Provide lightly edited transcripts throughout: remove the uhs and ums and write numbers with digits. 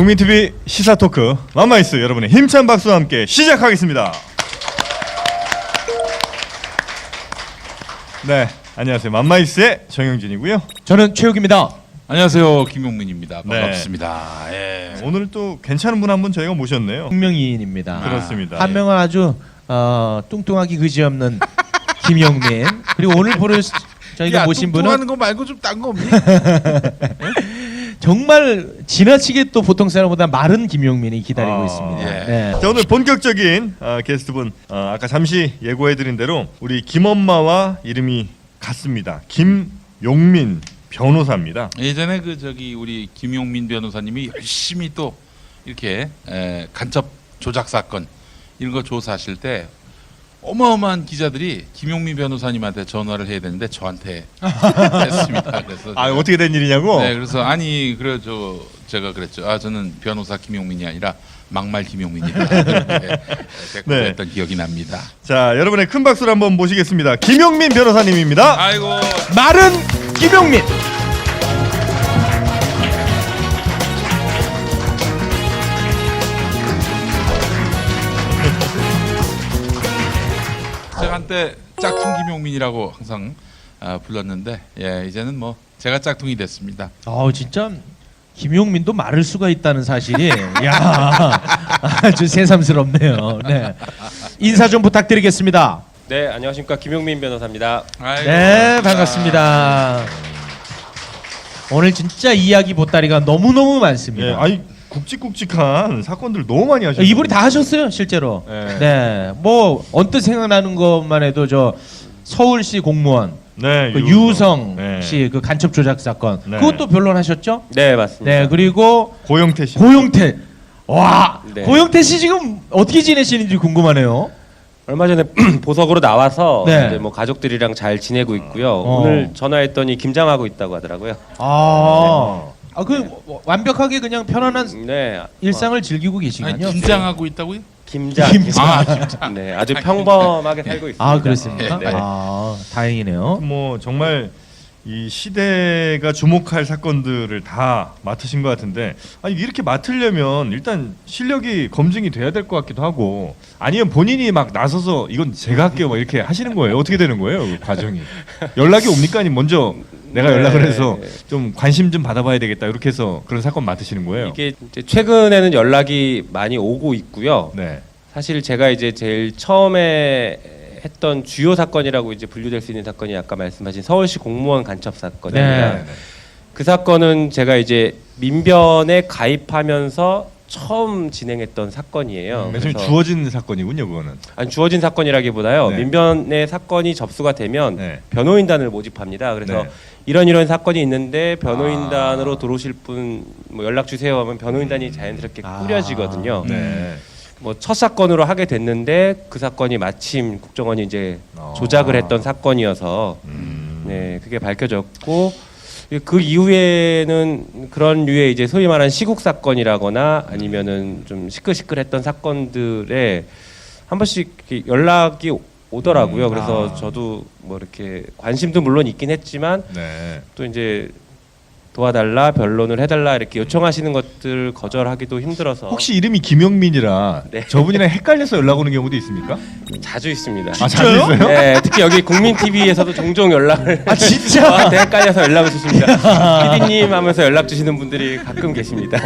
국민TV 시사토크 맘마이스 여러분의 힘찬 박수와 함께 시작하겠습니다. 네, 안녕하세요. 맘마이스의 정영진이고요. 저는 최욱입니다. 안녕하세요, 김용민입니다. 반갑습니다. 네. 오늘 또 괜찮은 분 한 분 저희가 모셨네요. 분명히인입니다. 그렇습니다. 한 명은 아주 뚱뚱하기 그지없는 김용민. 그리고 오늘 부를 저희가 모신 분은 하는 거 말고 좀 딴 거 없니? 정말 지나치게 또 보통 사람보다 마른 김용민이 기다리고 있습니다. 예. 네. 자, 오늘 본격적인 게스트분 아까 잠시 예고해드린 대로 우리 김엄마와 이름이 같습니다. 김용민 변호사입니다. 예전에 우리 김용민 변호사님이 열심히 또 이렇게 간첩 조작 사건 이런 거 조사하실 때 어마어마한 기자들이 김용민 변호사님한테 전화를 해야 되는데 저한테 했습니다. 그래서 어떻게 된 일이냐고? 네, 그래서 제가 그랬죠. 저는 변호사 김용민이 아니라 막말 김용민이다. 댓글 했던 기억이 납니다. 자, 여러분의 큰 박수를 한번 모시겠습니다. 김용민 변호사님입니다. 아이고, 마른 김용민. 제가 한때 짝퉁 김용민이라고 항상 불렀는데 이제는 뭐 제가 짝퉁이 됐습니다. 진짜 김용민도 마를 수가 있다는 사실이 야 아주 새삼스럽네요. 네. 인사 좀 부탁드리겠습니다. 네, 안녕하십니까, 김용민 변호사입니다. 아이고, 네, 반갑습니다. 오늘 진짜 이야기 보따리가 너무너무 많습니다. 예, 아니 굵직굵직한 사건들 너무 많이 하셨어요. 이분이 다 하셨어요, 실제로. 네. 네, 뭐 언뜻 생각나는 것만 해도 저 서울시 공무원 네, 그 유성 네. 씨 그 간첩 조작 사건 네. 그것도 변론하셨죠? 네, 맞습니다. 네, 그리고 고영태 씨. 고영태. 와, 네. 고영태 씨 지금 어떻게 지내시는지 궁금하네요. 얼마 전에 보석으로 나와서 네. 이제 뭐 가족들이랑 잘 지내고 있고요. 어. 오늘 전화했더니 김장하고 있다고 하더라고요. 완벽하게 그냥 편안한 네, 일상을 즐기고 계시군요. 아니, 긴장하고 있다고요? 김장. 김장. 네, 아주 평범하게 살고 있습니다. 그렇습니까? 네. 다행이네요. 뭐 정말 이 시대가 주목할 사건들을 다 맡으신 것 같은데, 아니 이렇게 맡으려면 일단 실력이 검증이 돼야 될 것 같기도 하고, 아니면 본인이 막 나서서 이건 제가 할게요 막 이렇게 하시는 거예요? 어떻게 되는 거예요, 그 과정이? 연락이 옵니까? 아니면 먼저 내가 연락을 해서 좀 관심 좀 받아봐야 되겠다 이렇게 해서 그런 사건 맡으시는 거예요? 이게 이제 최근에는 연락이 많이 오고 있고요. 네. 사실 제가 이제 제일 처음에 했던 주요 사건이라고 이제 분류될 수 있는 사건이 아까 말씀하신 서울시 공무원 간첩 사건입니다. 네. 그 사건은 제가 이제 민변에 가입하면서 처음 진행했던 사건이에요. 지금 주어진 사건이군요, 그거는. 아니, 주어진 사건이라기보다요. 네. 민변에 사건이 접수가 되면 네. 변호인단을 모집합니다. 그래서 네. 이런 사건이 있는데 변호인단으로 들어오실 분 뭐 연락 주세요 하면 변호인단이 자연스럽게 꾸려지거든요. 네. 뭐 첫 사건으로 하게 됐는데 그 사건이 마침 국정원이 이제 조작을 했던 사건이어서 네, 그게 밝혀졌고 그 이후에는 그런 류의 이제 소위 말하는 시국 사건이라거나 아니면은 좀 시끌시끌했던 사건들에 한 번씩 이렇게 연락이 오더라고요. 그래서 저도 뭐 이렇게 관심도 물론 있긴 했지만 네. 또 이제 도와달라, 변론을 해달라 이렇게 요청하시는 것들 거절하기도 힘들어서 혹시 이름이 김용민이라 네. 저분이랑 헷갈려서 연락 오는 경우도 있습니까? 자주 있습니다. 자주 있어요? 네, 특히 여기 국민 TV에서도 종종 연락을 진짜? 저한테 헷갈려서 연락을 주십니다. PD님 하면서 연락 주시는 분들이 가끔 계십니다.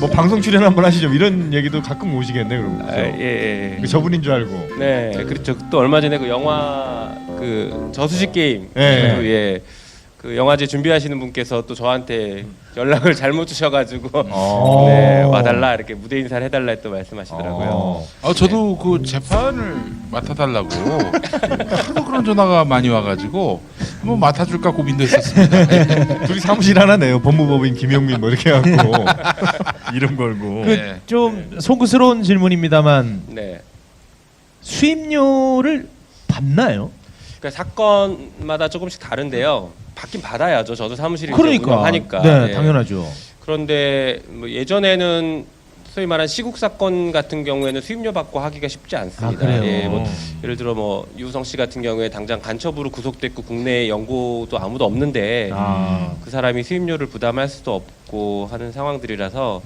뭐 방송 출연 한번 하시죠. 이런 얘기도 가끔 오시겠네, 그럼. 예. 그 저분인 줄 알고. 네, 그렇죠. 또 얼마 전에 그 영화 그 저수지 게임, 예. 예, 그 영화제 준비하시는 분께서 또 저한테 연락을 잘못 주셔가지고 네, 와달라 이렇게 무대 인사를 해달라 또 말씀하시더라고요. 저도 그 재판을 맡아달라고 하도 그런 전화가 많이 와가지고 한번 맡아줄까 고민도 했었습니다. 둘이 사무실 하나 내요. 법무법인 김용민 뭐 이렇게 해갖고 이름 걸고. 네. 좀 송구스러운 질문입니다만 네, 수임료를 받나요? 그러니까 사건마다 조금씩 다른데요. 받긴 받아야죠. 저도 사무실에 그러니까. 하니까. 네, 당연하죠. 그런데 뭐 예전에는 소위 말한 시국 사건 같은 경우에는 수임료 받고 하기가 쉽지 않습니다. 그래요? 예, 뭐 예를 들어 뭐 유성 씨 같은 경우에 당장 간첩으로 구속됐고 국내에 연고도 아무도 없는데 그 사람이 수임료를 부담할 수도 없고 하는 상황들이라서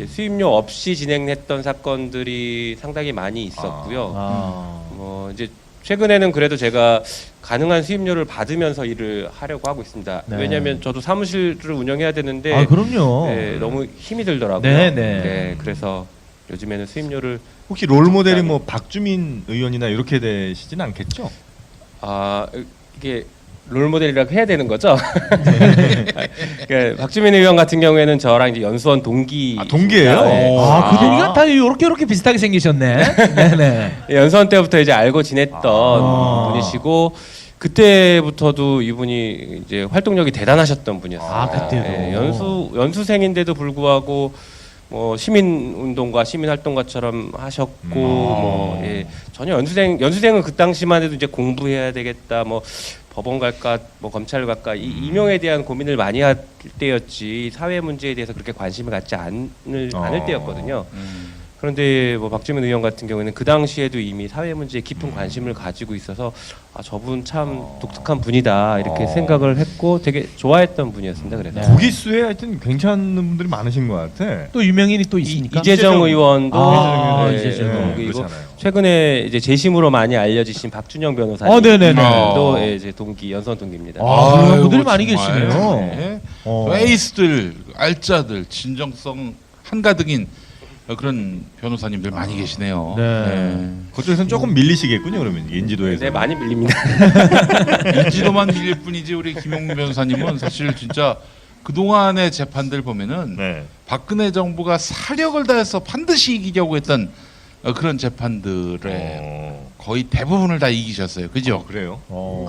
이제 수임료 없이 진행했던 사건들이 상당히 많이 있었고요. 뭐 이제 최근에는 그래도 제가 가능한 수임료를 받으면서 일을 하려고 하고 있습니다. 네. 왜냐하면 저도 사무실을 운영해야 되는데 아 그럼요. 네, 너무 힘이 들더라고요. 네, 네. 그래서 요즘에는 수임료를 혹시 롤 모델이 뭐 박주민 의원이나 이렇게 되시진 않겠죠? 이게 롤 모델이라고 해야 되는 거죠? 그러니까 박주민 의원 같은 경우에는 저랑 이제 연수원 동기. 동기예요? 네. 그 동기가 다 요렇게 비슷하게 생기셨네. 네네. 연수원 때부터 이제 알고 지냈던 분이시고 그때부터도 이분이 이제 활동력이 대단하셨던 분이었어요. 그때도. 연수생인데도 불구하고 뭐 시민 운동가 시민 활동가처럼 하셨고 뭐 전혀 연수생은 그 당시만 해도 이제 공부해야 되겠다 뭐 법원 갈까 뭐 검찰 갈까 이 임용에 대한 고민을 많이 할 때였지 사회 문제에 대해서 그렇게 관심을 갖지 않을 때였거든요. 그런데 뭐 박주민 의원 같은 경우에는 그 당시에도 이미 사회 문제에 깊은 관심을 가지고 있어서 저분 참 독특한 분이다 이렇게 생각을 했고 되게 좋아했던 분이었습니다. 그래서 고기수에 하여튼 괜찮은 분들이 많으신 것 같아. 또 유명인이 또 있으니까. 이재정 의원도 이재정. 그리고 그렇잖아요. 최근에 이제 재심으로 많이 알려지신 박준영 변호사님 네네네. 또 이제 동기 연수원 동기입니다. 그런 분들이 많이 정말. 계시네요. 네. 어. 에이스들, 알짜들, 진정성 한가득인 그런 변호사님들 많이 계시네요. 네. 그쪽에서는 조금 밀리시겠군요. 그러면 인지도에서. 네, 많이 밀립니다. 인지도만 밀릴 뿐이지 우리 김용민 변호사님은 사실 진짜 그 동안의 재판들 보면은 네. 박근혜 정부가 사력을 다해서 반드시 이기려고 했던 그런 재판들의 거의 대부분을 다 이기셨어요. 그죠? 그래요.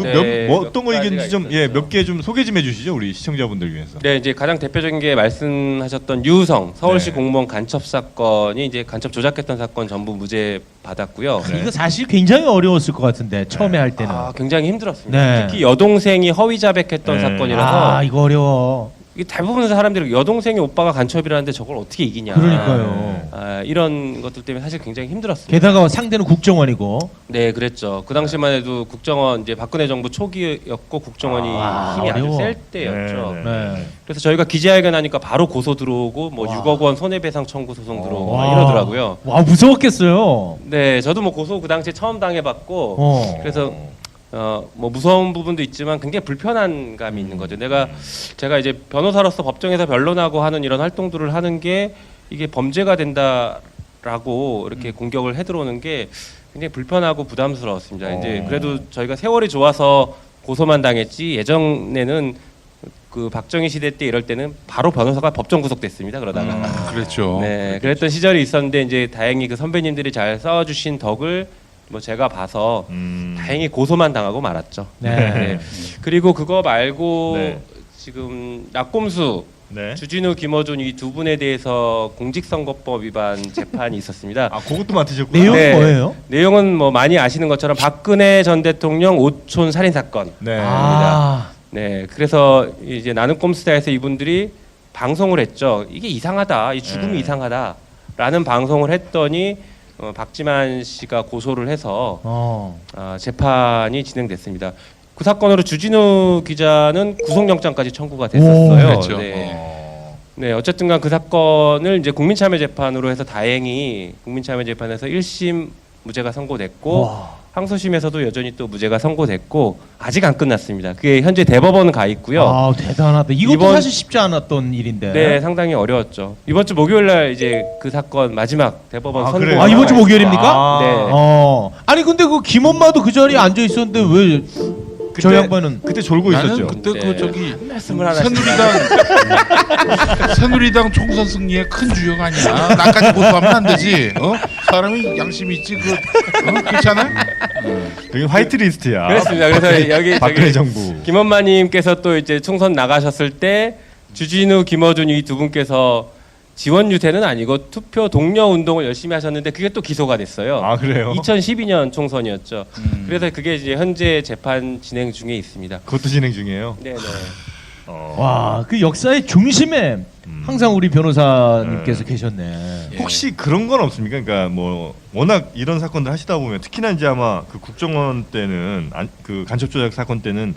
네, 뭐 어떤 거 몇 이겼는지 좀 가지가 있었죠. 몇 개 좀 소개 좀 해주시죠, 우리 시청자분들 위해서. 네, 이제 가장 대표적인 게 말씀하셨던 유성 서울시 네. 공무원 간첩 사건이 이제 간첩 조작했던 사건 전부 무죄 받았고요. 네. 이거 사실 굉장히 어려웠을 것 같은데 처음에 할 때는. 굉장히 힘들었습니다. 네. 특히 여동생이 허위 자백했던 네. 사건이라서 이거 어려워. 이게 대부분 사람들이 여동생이 오빠가 간첩이라는데 저걸 어떻게 이기냐. 그러니까요. 이런 것들 때문에 사실 굉장히 힘들었습니다. 게다가 상대는 국정원이고. 네, 그랬죠. 그 당시만 해도 국정원 이제 박근혜 정부 초기였고 국정원이 힘이 어려워. 아주 셀 때였죠. 네, 네. 그래서 저희가 기자회견 하니까 바로 고소 들어오고 뭐 6억 원 손해배상 청구 소송 들어오고 막 이러더라고요. 와 무서웠겠어요. 네, 저도 뭐 고소 그 당시에 처음 당해봤고 그래서 뭐 무서운 부분도 있지만 굉장히 불편한 감이 있는 거죠. 제가 이제 변호사로서 법정에서 변론하고 하는 이런 활동들을 하는 게 이게 범죄가 된다라고 이렇게 공격을 해 들어오는 게 굉장히 불편하고 부담스러웠습니다. 이제 그래도 저희가 세월이 좋아서 고소만 당했지 예전에는 그 박정희 시대 때 이럴 때는 바로 변호사가 법정 구속됐습니다. 그러다가 그렇죠. 네, 그랬던 시절이 있었는데 이제 다행히 그 선배님들이 잘 싸워주신 덕을 뭐 제가 봐서 다행히 고소만 당하고 말았죠. 네. 그리고 그거 말고 네. 지금 낙곰수 네. 주진우, 김어준 이 두 분에 대해서 공직선거법 위반 재판이 있었습니다. 그것도 맡으셨구나. 내용이 네. 뭐예요? 내용은 뭐 많이 아시는 것처럼 박근혜 전 대통령 오촌 살인 사건. 네. 네, 그래서 이제 나는 꼼수다에서 이분들이 방송을 했죠. 이게 이상하다, 이 죽음이 이상하다라는 방송을 했더니 박지만 씨가 고소를 해서 재판이 진행됐습니다. 그 사건으로 주진우 기자는 구속영장까지 청구가 됐었어요. 그렇죠. 네, 어쨌든간 그 사건을 이제 국민참여재판으로 해서 다행히 국민참여재판에서 1심 무죄가 선고됐고 항소심에서도 여전히 또 무죄가 선고됐고 아직 안 끝났습니다. 그게 현재 대법원 가 있고요. 대단하다. 이것도 사실 쉽지 않았던 일인데. 네, 상당히 어려웠죠. 이번 주 목요일 날 이제 그 사건 마지막 대법원 선고. 그래요? 이번 주 목요일입니까? 네. 아니 근데 그 김엄마도 그 자리에 앉아 있었는데 왜 저 양반은 그때 졸고 나는 있었죠. 그때 그 저기 말씀을 하나 새누리당 총선 승리의 큰 주역 아니야. 나까지 고소하면 안 되지. 사람이 양심이 있지. 그렇지 않아요? 여기 화이트 리스트야. 그렇습니다. 그래서 여기 박근혜 저기 정부. 김엄마님께서 또 이제 총선 나가셨을 때 주진우, 김어준 이 두 분께서 지원 유세는 아니고 투표 독려 운동을 열심히 하셨는데 그게 또 기소가 됐어요. 그래요? 2012년 총선이었죠. 그래서 그게 이제 현재 재판 진행 중에 있습니다. 그것도 진행 중이에요. 네, 네. 와, 그 역사의 중심에 항상 우리 변호사님께서 계셨네. 혹시 그런 건 없습니까? 그러니까 뭐 워낙 이런 사건들 하시다 보면 특히나 이제 아마 그 국정원 때는 그 간첩 조작 사건 때는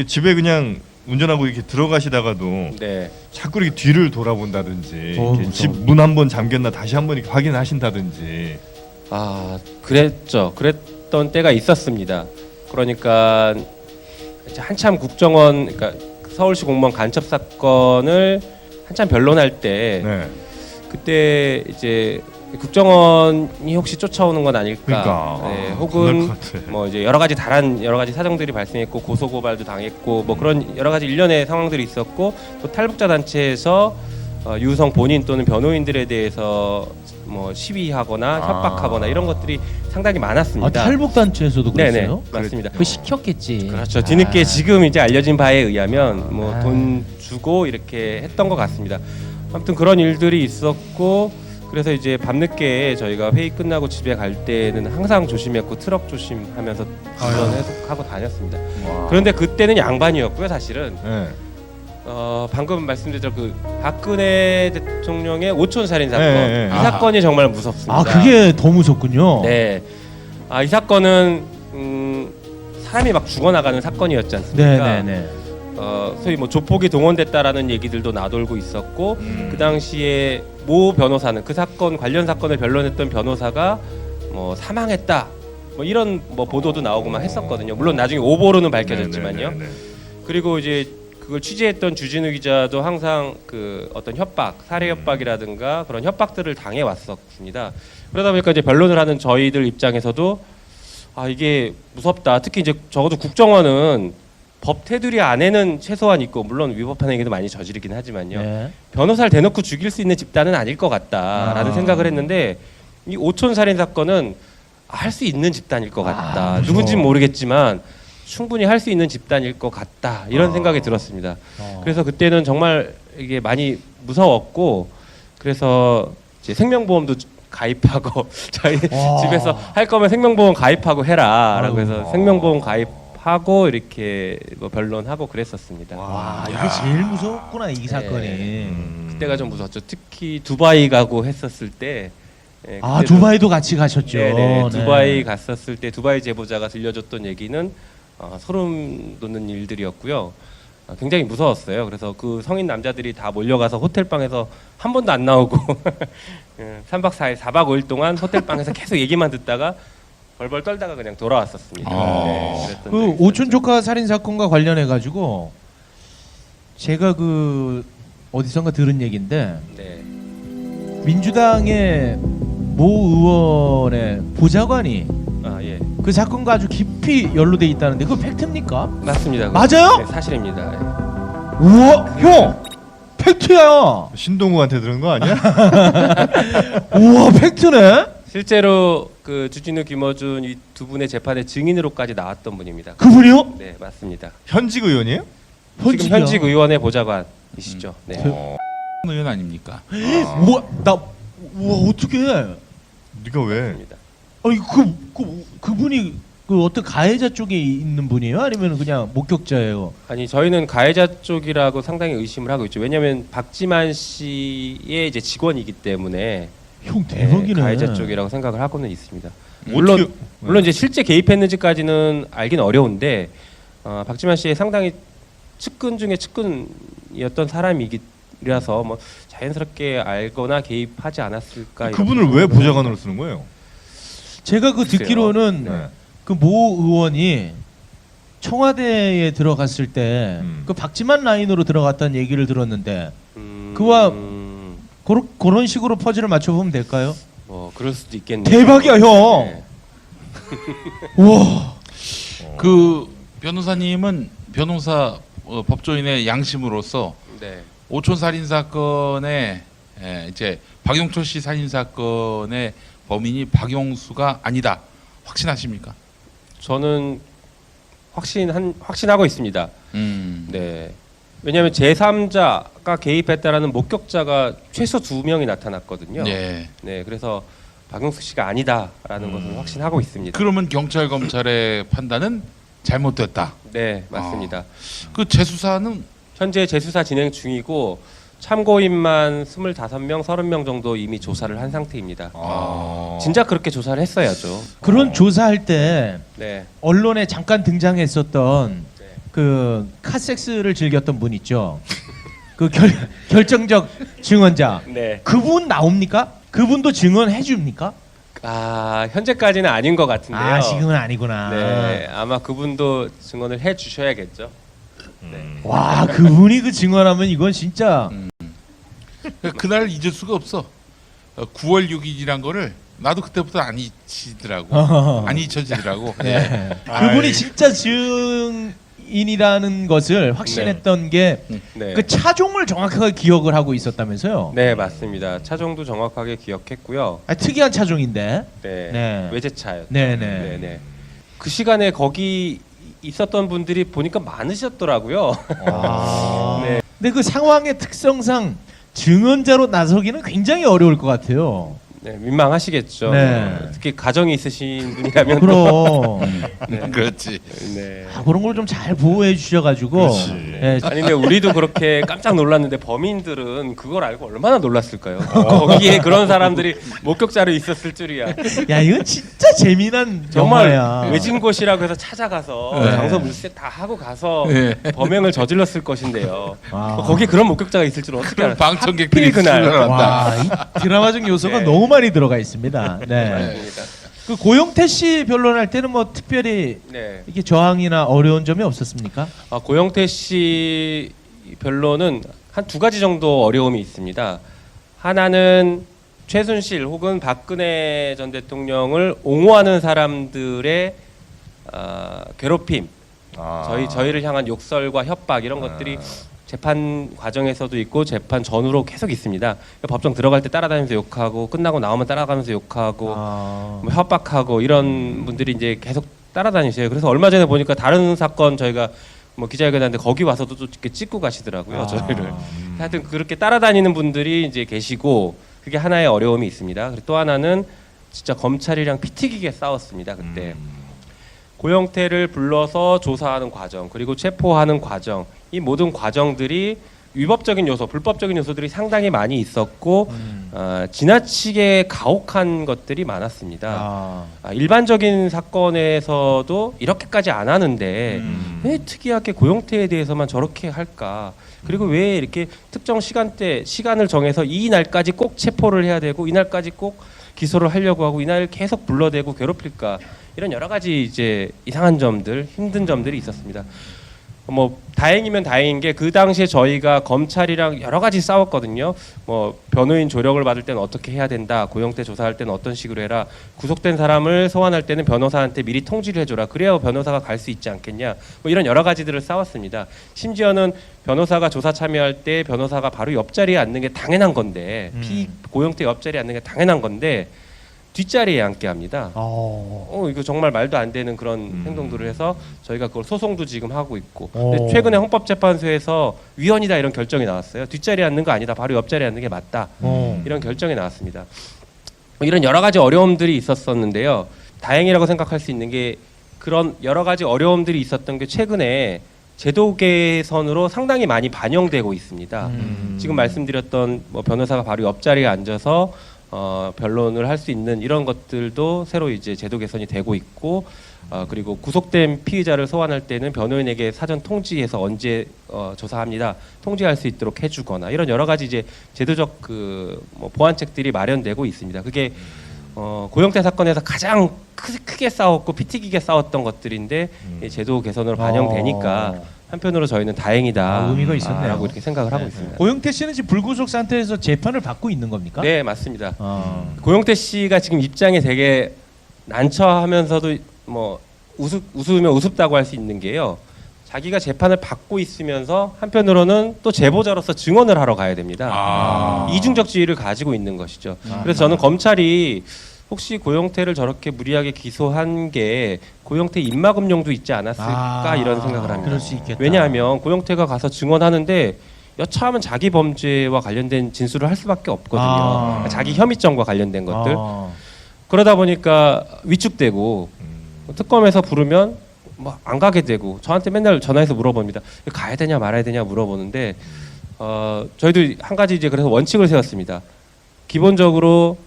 집에 그냥 운전하고 이렇게 들어가시다가도 네. 자꾸 이렇게 뒤를 돌아본다든지 무서워. 집 문 한 번 잠겼나 다시 한번 이렇게 확인하신다든지. 아, 그랬죠. 그랬던 때가 있었습니다. 그러니까 이제 한참 국정원, 그러니까 서울시 공무원 간첩 사건을 한참 변론할 때 네. 그때 이제 국정원이 혹시 쫓아오는 건 아닐까? 그러니까 네, 아, 혹은 그럴 것 같아. 뭐 이제 여러 가지 다른 여러 가지 사정들이 발생했고 고소 고발도 당했고 뭐 그런 여러 가지 일련의 상황들이 있었고 또 탈북자 단체에서 유성 본인 또는 변호인들에 대해서 뭐 시위하거나 협박하거나 이런 것들이 상당히 많았습니다. 아, 탈북 단체에서도 네네, 그랬어요? 맞습니다. 그 시켰겠지. 그렇죠. 뒤늦게 지금 이제 알려진 바에 의하면 뭐 아. 돈 주고 이렇게 했던 것 같습니다. 아무튼 그런 일들이 있었고 그래서 이제 밤늦게 저희가 회의 끝나고 집에 갈 때는 항상 조심했고 트럭 조심하면서 운전하고 다녔습니다. 와. 그런데 그때는 양반이었고요, 사실은. 네. 방금 말씀드린 그 박근혜 대통령의 오촌 살인 사건, 네, 네. 이 사건이 정말 무섭습니다. 아, 그게 더 무섭군요. 네. 이 사건은 사람이 막 죽어나가는 사건이었지 않습니까? 네네네. 소위 뭐 조폭이 동원됐다라는 얘기들도 나돌고 있었고 그 당시에 모 변호사는 그 사건 관련 사건을 변론했던 변호사가 뭐 사망했다 뭐 이런 뭐 보도도 나오고만 했었거든요. 물론 나중에 오보로는 밝혀졌지만요. 네네네네. 그리고 이제 그걸 취재했던 주진우 기자도 항상 그 어떤 협박, 살해 협박이라든가 그런 협박들을 당해 왔었습니다. 그러다 보니까 이제 변론을 하는 저희들 입장에서도 이게 무섭다. 특히 이제 적어도 국정원은 법 테두리 안에는 최소한 있고 물론 위법한 행위도 많이 저지르긴 하지만요. 네. 변호사를 대놓고 죽일 수 있는 집단은 아닐 것 같다라는 생각을 했는데 이 오촌 살인 사건은 할 수 있는 집단일 것 같다. 무서워. 누군지는 모르겠지만 충분히 할 수 있는 집단일 것 같다. 이런 생각이 들었습니다. 그래서 그때는 정말 이게 많이 무서웠고 그래서 이제 생명보험도 가입하고 저희 와. 집에서 할 거면 생명보험 가입하고 해라라고 아유. 해서 생명보험 가입하고 이렇게 뭐 변론하고 그랬었습니다. 와, 이게 제일 무섭구나 이 사건이. 그때가 좀 무서웠죠. 특히 두바이 가고 했었을 때. 아, 그때도- 두바이도 같이 가셨죠. 네네, 네. 두바이 갔었을 때 두바이 제보자가 들려줬던 얘기는 소름 돋는 일들이었고요. 굉장히 무서웠어요. 그래서 그 성인 남자들이 다 몰려가서 호텔방에서 한 번도 안 나오고 3박 4일, 4박 5일 동안 호텔방에서 계속 얘기만 듣다가 벌벌 떨다가 그냥 돌아왔었습니다. 그랬던 그 적이 오촌 있었죠. 조카 살인 사건과 관련해 가지고 제가 그 어디선가 들은 얘기인데 네. 민주당의 모 의원의 보좌관이 예. 그 사건과 아주 깊이 연루돼 있다는데 그거 팩트입니까? 맞습니다. 맞아요? 네, 사실입니다. 우와, 형, 팩트야. 신동우한테 들은 거 아니야? 우와, 팩트네. 실제로 그 주진우, 김어준 이 두 분의 재판의 증인으로까지 나왔던 분입니다. 그분이요? 네, 맞습니다. 현직 의원이에요? 지금 현직 의원의 보좌관이시죠. 네. 의원 아닙니까? 우와, 우와, 어떻게? 네가 왜? 맞습니다. 아니 그분이 그 어떤 가해자 쪽에 있는 분이에요? 아니면 그냥 목격자예요? 아니 저희는 가해자 쪽이라고 상당히 의심을 하고 있죠. 왜냐하면 박지만 씨의 이제 직원이기 때문에 형 대박이네. 가해자 쪽이라고 생각을 하고는 있습니다. 어떻게- 물론 이제 실제 개입했는지까지는 알긴 어려운데 박지만 씨의 상당히 측근 중에 측근이었던 사람이라서 뭐 자연스럽게 알거나 개입하지 않았을까. 이렇게 그분을 왜 생각을 보좌관으로 쓰는 거예요? 제가 그 글쎄요. 듣기로는 네. 그 모 의원이 청와대에 들어갔을 때 그 박지만 라인으로 들어갔다는 얘기를 들었는데 그와 그런 식으로 퍼즐을 맞춰보면 될까요? 뭐 그럴 수도 있겠네요. 대박이야, 형. 네. 우와. 그 변호사님은 변호사 법조인의 양심으로서 네. 오촌 살인 사건의 이제 박용철 씨 살인 사건의 범인이 박용수가 아니다 확신하십니까? 저는 확신하고 있습니다. 음. 네. 왜냐하면 제3자가 개입했다라는 목격자가 최소 2명이 나타났거든요. 네. 네, 그래서 박용수 씨가 아니다라는 것을 확신하고 있습니다. 그러면 경찰 검찰의 판단은 잘못됐다. 네, 맞습니다. 그 재수사는 현재 재수사 진행 중이고 참고인만 25명, 30명 정도 이미 조사를 한 상태입니다. 진짜 그렇게 조사를 했어야죠. 그런 조사할 때 네. 언론에 잠깐 등장했었던 그 카섹스를 즐겼던 분 있죠. 그 결정적 증언자. 네. 그분 나옵니까? 그분도 증언해 줍니까? 아 현재까지는 아닌 것 같은데요. 아 지금은 아니구나. 네, 아마 그분도 증언을 해 주셔야겠죠. 와 그분이 그 증언하면 이건 진짜 그날 잊을 수가 없어. 9월 6일이란 거를 나도 그때부터 안 잊히더라고. 안 잊혀지더라고. 네. 그분이 진짜 증인이라는 것을 확신했던 게 네. 그 차종을 정확하게 기억을 하고 있었다면서요? 네 맞습니다. 차종도 정확하게 기억했고요. 아, 특이한 차종인데. 네, 네. 외제차였죠. 네네. 네네. 그 시간에 거기 있었던 분들이 보니까 많으셨더라고요. 아. 네. 근데 그 상황의 특성상 증언자로 나서기는 굉장히 어려울 것 같아요. 네, 민망하시겠죠. 네. 특히 가정이 있으신 분이라면 또. 그럼 네. 그렇지. 네. 아, 그런 걸 좀 잘 보호해 주셔가지고. 그렇지. 네. 아니 근데 우리도 그렇게 깜짝 놀랐는데 범인들은 그걸 알고 얼마나 놀랐을까요? 거기에 그런 사람들이 목격자로 있었을 줄이야. 야 이건 진짜 재미난 정말 영화야. 외진 곳이라고 해서 찾아가서 네. 장소 물색 다 하고 가서 네. 범행을 저질렀을 것인데요. 아. 거기 그런 목격자가 있을 줄 어떻게 그럼 알았어요? 방청객들이 하필 그날. 출연한다. 와, 이 드라마적 요소가 네. 너무 많이 들어가 있습니다. 네. 맞습니다. 그 고영태 씨 변론할 때는 뭐 특별히 네. 이게 저항이나 어려운 점이 없었습니까? 고영태 씨 변론은 한 두 가지 정도 어려움이 있습니다. 하나는 최순실 혹은 박근혜 전 대통령을 옹호하는 사람들의 괴롭힘, 저희를 향한 욕설과 협박 이런 것들이 재판 과정에서도 있고 재판 전후로 계속 있습니다. 법정 들어갈 때 따라다니면서 욕하고 끝나고 나오면 따라가면서 욕하고 뭐 협박하고 이런 분들이 이제 계속 따라다니세요. 그래서 얼마 전에 보니까 다른 사건 저희가 뭐 기자회견하는데 거기 와서도 또 이렇게 찍고 가시더라고요. 저희를. 하여튼 그렇게 따라다니는 분들이 이제 계시고 그게 하나의 어려움이 있습니다. 그리고 또 하나는 진짜 검찰이랑 피 튀기게 싸웠습니다. 그때. 고영태를 불러서 조사하는 과정 그리고 체포하는 과정 이 모든 과정들이 위법적인 요소, 불법적인 요소들이 상당히 많이 있었고 지나치게 가혹한 것들이 많았습니다. 일반적인 사건에서도 이렇게까지 안 하는데 왜 특이하게 고영태에 대해서만 저렇게 할까? 그리고 왜 이렇게 특정 시간을 정해서 이 날까지 꼭 체포를 해야 되고 이 날까지 꼭 기소를 하려고 하고 이날 계속 불러대고 괴롭힐까? 이런 여러 가지 이제 이상한 점들, 힘든 점들이 있었습니다. 뭐 다행이면 다행인 게 그 당시에 저희가 검찰이랑 여러 가지 싸웠거든요. 뭐 변호인 조력을 받을 때는 어떻게 해야 된다. 고영태 조사할 때는 어떤 식으로 해라. 구속된 사람을 소환할 때는 변호사한테 미리 통지를 해줘라. 그래야 변호사가 갈 수 있지 않겠냐. 뭐 이런 여러 가지들을 싸웠습니다. 심지어는 변호사가 조사 참여할 때 변호사가 바로 옆자리에 앉는 게 당연한 건데 고영태 옆자리에 앉는 게 당연한 건데 뒷자리에 앉게 합니다. 이거 정말 말도 안 되는 그런 행동들을 해서 저희가 그걸 소송도 지금 하고 있고 근데 최근에 헌법재판소에서 위헌이다 이런 결정이 나왔어요. 뒷자리에 앉는 거 아니다. 바로 옆자리에 앉는 게 맞다. 이런 결정이 나왔습니다. 이런 여러 가지 어려움들이 있었었는데요. 다행이라고 생각할 수 있는 게 그런 여러 가지 어려움들이 있었던 게 최근에 제도 개선으로 상당히 많이 반영되고 있습니다. 지금 말씀드렸던 뭐 변호사가 바로 옆자리에 앉아서 변론을 할 수 있는 이런 것들도 새로 이제 제도 개선이 되고 있고 그리고 구속된 피의자를 소환할 때는 변호인에게 사전 통지해서 언제 조사합니다. 통지할 수 있도록 해주거나 이런 여러 가지 이제 제도적 뭐 보완책들이 마련되고 있습니다. 그게 고영태 사건에서 가장 크게 싸웠고 피 튀기게 싸웠던 것들인데 제도 개선으로 반영되니까 한편으로 저희는 다행이다. 의미가 있었네요. 라고 이렇게 생각을 하고 있습니다. 고영태 씨는 지금 불구속 상태에서 재판을 받고 있는 겁니까? 네, 맞습니다. 고영태 씨가 지금 입장이 되게 난처하면서도 뭐 웃으면 우습다고 할 수 있는 게요. 자기가 재판을 받고 있으면서 한편으로는 또 제보자로서 증언을 하러 가야 됩니다. 이중적 지위를 가지고 있는 것이죠. 그래서 저는 검찰이 혹시 고영태를 저렇게 무리하게 기소한 게 고영태 입막음용도 있지 않았을까 이런 생각을 합니다. 그럴 수 있겠다. 왜냐하면 고영태가 가서 증언하는데 여차하면 자기 범죄와 관련된 진술을 할 수밖에 없거든요. 자기 혐의점과 관련된 것들. 그러다 보니까 위축되고 특검에서 부르면 뭐 안 가게 되고 저한테 맨날 전화해서 물어봅니다. 가야 되냐 말아야 되냐 물어보는데 저희도 한 가지 이제 그래서 원칙을 세웠습니다. 기본적으로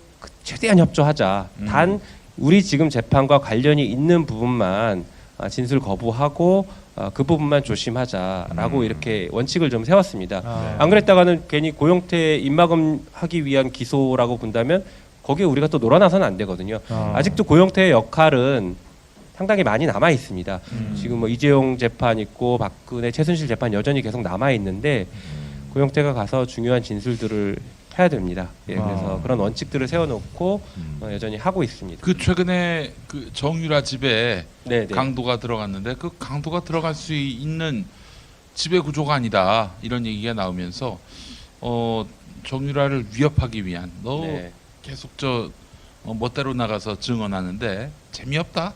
최대한 협조하자. 단 우리 지금 재판과 관련이 있는 부분만 진술 거부하고 그 부분만 조심하자라고 이렇게 원칙을 좀 세웠습니다. 안 그랬다가는 괜히 고영태 입막음 하기 위한 기소라고 본다면 거기에 우리가 또 놀아나서는 안 되거든요. 아직도 고영태의 역할은 상당히 많이 남아 있습니다. 지금 뭐 이재용 재판 있고 박근혜 최순실 재판 여전히 계속 남아 있는데 고영태가 가서 중요한 진술들을 해야 됩니다. 예, 그래서 그런 원칙들을 세워놓고 여전히 하고 있습니다. 그 최근에 그 정유라 집에 네, 네. 강도가 들어갔는데 그 강도가 들어갈 수 있는 지배 구조가 아니다 이런 얘기가 나오면서 정유라를 위협하기 위한 너 네. 계속 멋대로 나가서 증언하는데 재미없다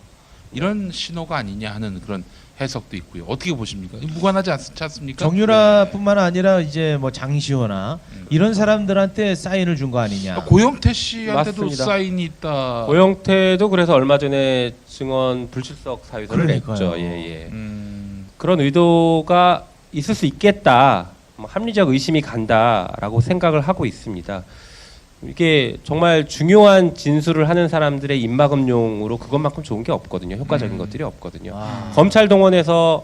이런 신호가 아니냐 하는 그런 해석도 있고요. 어떻게 보십니까? 무관하지 않습니까? 정유라뿐만 아니라 이제 뭐 장시호나 이런 사람들한테 사인을 준 거 아니냐. 고영태 씨한테도 맞습니다. 사인이 있다. 고영태도 그래서 얼마 전에 증언 불출석 사유서를 그러니까요. 냈죠. 예. 그런 의도가 있을 수 있겠다. 뭐 합리적 의심이 간다라고 생각을 하고 있습니다. 이게 정말 중요한 진술을 하는 사람들의 입막음용으로 그것만큼 좋은 게 없거든요. 효과적인 것들이 없거든요. 검찰 동원해서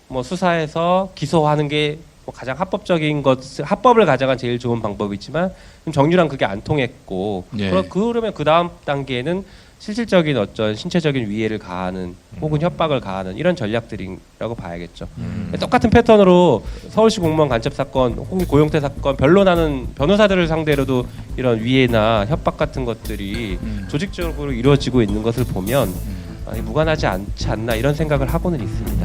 뭐 수사해서 기소하는 게 뭐 가장 합법적인 합법을 가져간 제일 좋은 방법이지만 정유랑 그게 안 통했고 예. 그러면 그 다음 단계는 실질적인 어떤 신체적인 위해를 가하는 혹은 협박을 가하는 이런 전략들이라고 봐야겠죠. 똑같은 패턴으로 서울시 공무원 간첩 사건 혹은 고영태 사건 변론하는 변호사들을 상대로도 이런 위해나 협박 같은 것들이 조직적으로 이루어지고 있는 것을 보면 무관하지 않지 않나 이런 생각을 하고는 있습니다.